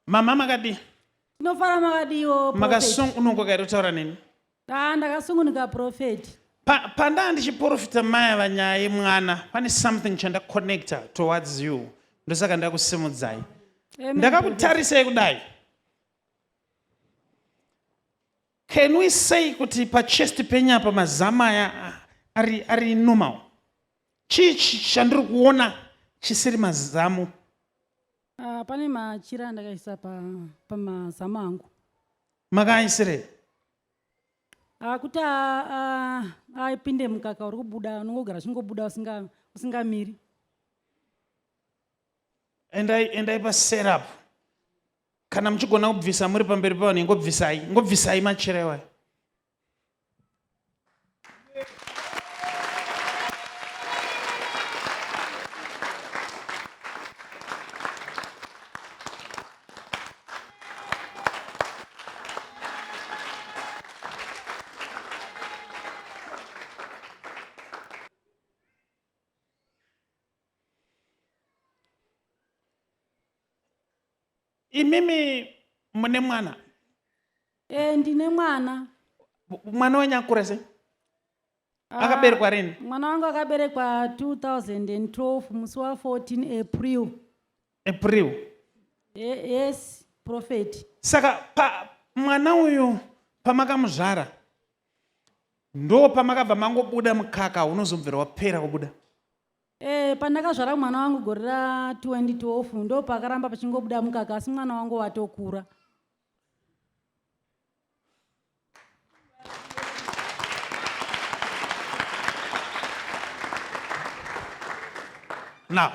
Mama makadi. Tinofara makadiwo prophet. Makasungunuka kairi kutaura nini? Ndakasungunuka prophet. Panda ndichiprofita maya vanyaya mwana. Pane something chandaconnecta towards you. Ndosaka ndakusimudzai. Ndakakutarisai kudai. Can we say kuti pa chest penyapa mazama ya ari normal? Chichi chandiri kuona chisiri mazamu. Pane machira ndakaisa pa mazamu angu. Makaisire? Kuti aipinde mukaka uri kubuda, unongogara chingobuda usingamiri. Endaipa setup. Kana mchigona kubvisa muri pamberi pavanhu ngobvisai machira iwayo. Imimi mune mwana? Ndine mwana. Mwana wenyu akura sei? Akaberekwa rini? Mwana wangu akaberekwa 2012 musi wa 14 April. April? Yes, prophet. Saka mwana uyu pamakamuzvara ndo pamakabva mangobuda mukaka unozobvira wapera kubuda? Pandakazvara mwana wangu gore ra 2012 ndo pakaramba pachingobuda mukaka, asi mwana wangu watokura. Now,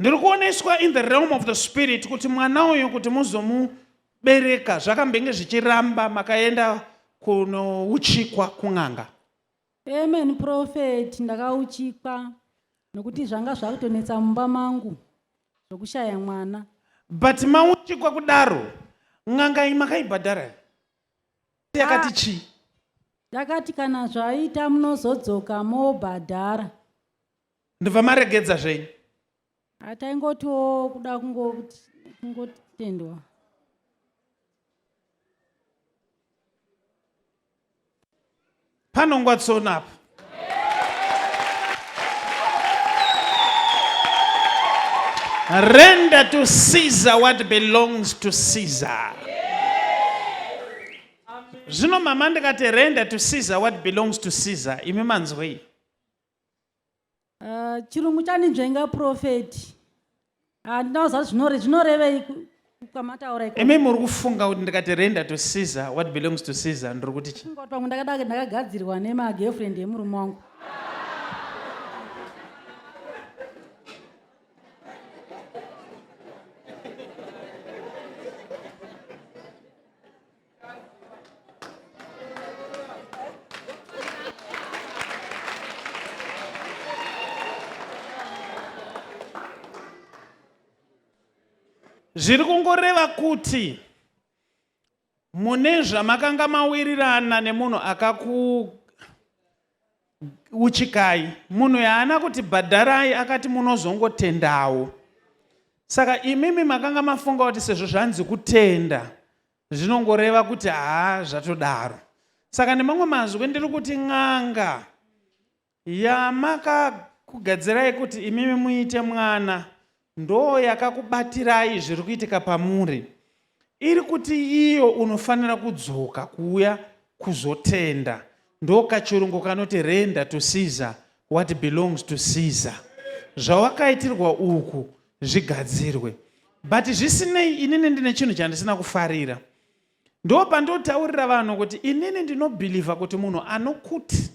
ndiri kuoneswa in the realm of the spirit kuti mwana uyu kuti muzomubereka zvakambenge zvichiramba makaenda kunouchikwa kun'anga. Amen, prophet. Ndakauchikwa nokuti zvanga zvakutonetsa mumba mangu zvokushaya mwana. But mauchikwa kudaro n'anga iyi makaibhadhara? Yakati chi? Yakati kana zvaita munozodzoka mobhadhara. Ndibva maregedza zvei? Taingotiwo kuda kungotendwa. Panongwa tsono apa. Render to Caesar what belongs to Caesar. Zvino mama ndikati render to Caesar what belongs to Caesar, imi manzwei? Chirungu chanindvenga prophet. Ndinoziva zvinorevei kukamataura. Imi muri kufunga kuti ndikati render to Caesar what belongs to Caesar ndiri kuti chi? Pamwe ndakagadzirwa nemagirlfriend emurume wangu. Zviri kungoreva kuti mune zvamakanga mawirirana nemunhu akakuuchikai, munhu yaana kuti bhadharai akati munozongotendawo. Saka imimi makanga mafunga kuti sezvo zvanzi kutenda zvinongoreva kuti zvatodaro. Saka nemamwe mazwi ndiri kuti n'anga yamakakugadzirai kuti imimi muite mwana ndo yakakubatirai zviri kuitika pamuri, iri kuti iyo unofanira kudzoka kuuya kuzotenda. Ndo kachirungu kanoti render to Caesar what belongs to Caesar. Zvawakaitirwa uku zvigadzirwe. But zvisinei inini ndine chinhu chandisina kufarira. Ndo pandotaurira vanhu kuti inini ndinobhilivha kuti munhu anokuti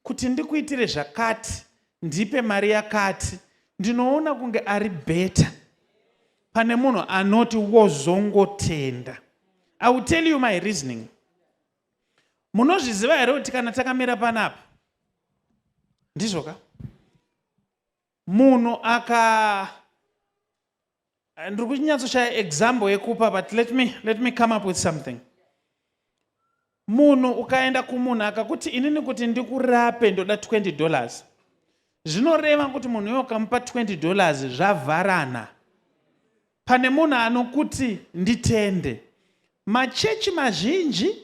kuti ndikuitire zvakati ndipe mari yakati, ndinoona kunge ari beta pane munhu anoti wozongotenda. I will tell you my reasoning. Munozviziva here kuti kana takamira panapa ndizvoka munhu ndiri kunyatsoshaya example yekupa, but let me come up with something. Munhu ukaenda kumunhu akakuti inini kuti ndikurape ndoda $20, zvinoreva kuti munhu uyo ukamupa $20 zvavharana pane munhu anokuti nditende. Machechi mazhinji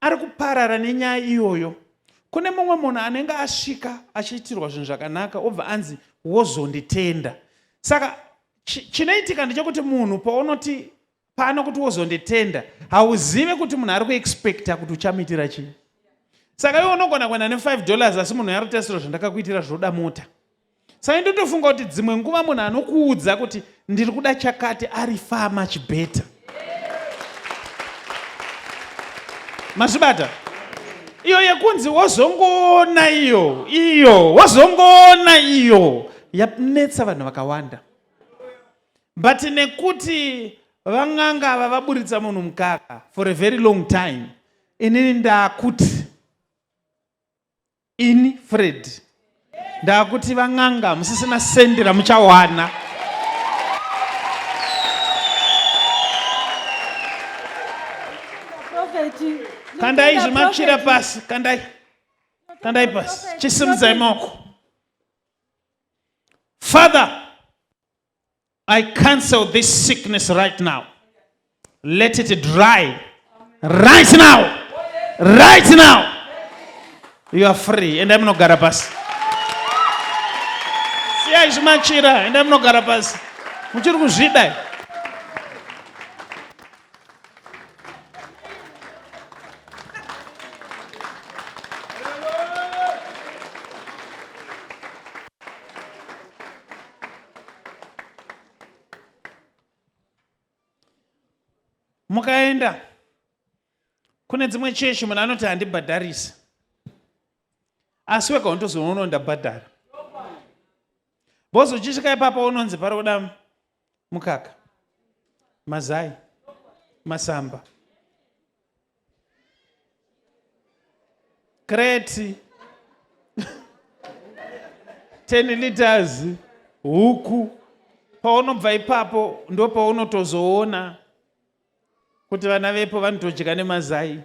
ari kuparara nenyaya iyoyo. Kune mumwe munhu anenge asvika achiitirwa zvinhu zvakanaka obva anzi wozonditenda. Saka chinoitika ndechekuti munhu paunoti pano kuti wozonditenda, hauzive kuti munhu ari kuexpecta kuti uchamuitira chii. Saka iwe unogona kuenda $5 asi munhu yarutesiro zvandakakuitira zvoda mota. Saka ndotofunga kuti dzimwe nguva munhu anokuudza kuti ndiri kuda chakati ari far much better. Mazvibata? Iyo yekunzi wozongoona iyo wozongoona iyo yanetsa vanhu vakawanda. But nekuti vang'anga ava vaburitsa munhu mukaka for a very long time, inini ndakuti ini Fred ndakuti vang'anga musisina sendera muchawana. Kandai zvimachira pasi, kandai pasi, chisimudzai maoko. Father, I cancel this sickness right now. Let it dry right now. Right now. You are free. And I'm not garabas. Siyai zvimachira, and I'm not garabas. Muchiri kuzvidai. Mukaenda kune dzimwe chechi munhu anoti handibhadharisi, asi wega untozoona ndabhadhara. Bozo uchisvika ipapo unonzi pari kuda mukaka, mazai, masamba, kreti 10 liters, huku. Paunobva ipapo ndo paunotozoona kuti vana vepo vanotodya nemazai.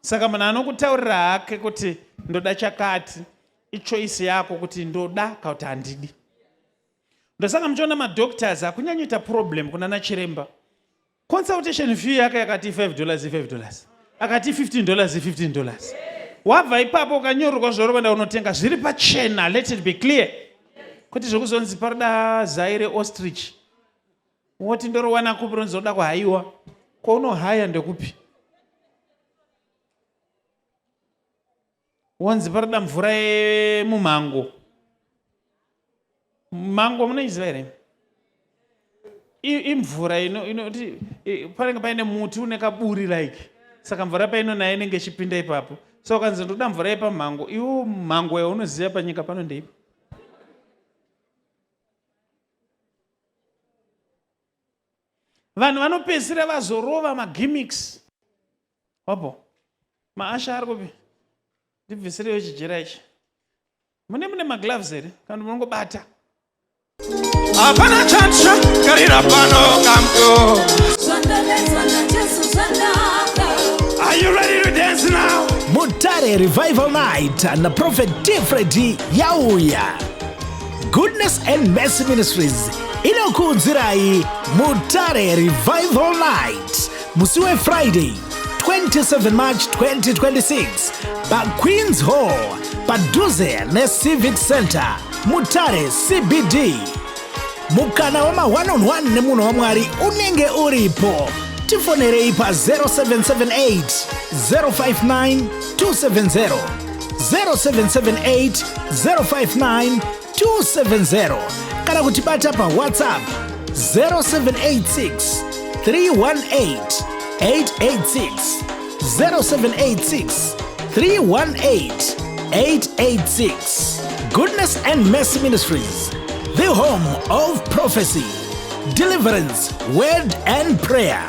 Saka munhu anokutaurira hake kuti ndoda chakati, ichoice yako kuti ndoda kana kuti handidi. Ndosaka muchiona madoctors hakunyanyoita problem kunana chiremba. Consultation fee yake yakati $5, akati $15. Wabva ipapo ukanyorerwa zvoro kwenda unotenga zviri pachena. Let it be clear kuti zvekuzonzi parida zai reostrich woti ndorowana kupi ronzoda kuhaiwa kwaunohaya ndekupi. Wonzi parida mvura yemumango. Mango munoiziva here? Imvura inoti panenge paine muti une kaburi like. Saka mvura paino nayo inenge ichipinda ipapo. So ukanzi ndoda mvura yepamango, iwo mango yaunoziva panyika pano ndeipi. Vanhu vanopedzisira vazorova magimmicks. Wapo maasha ari kupi? Ndibvisirewo chijera ichi. Mune magloves here kana munongobata? Hapana chatsva karira pano kamto. Are you ready to dance now? Mutare Revival Night na Prophet Fred yauya. Goodness and Mercy Ministries inokudzirai Mutare Revival Night musiwe Friday 27 March 2026 pa Queen's Hall padhuze ne Civic Center Mutare CBD. Mukana wama 1-on-1 nemunhu wa Mwari unenge uripo. Tifonerei pa 0778 059 270 0778 059 270 kana kutibata pa WhatsApp 0786 318 886 0786 318 886. Goodness and Mercy Ministries, the home of prophecy, deliverance, word and prayer.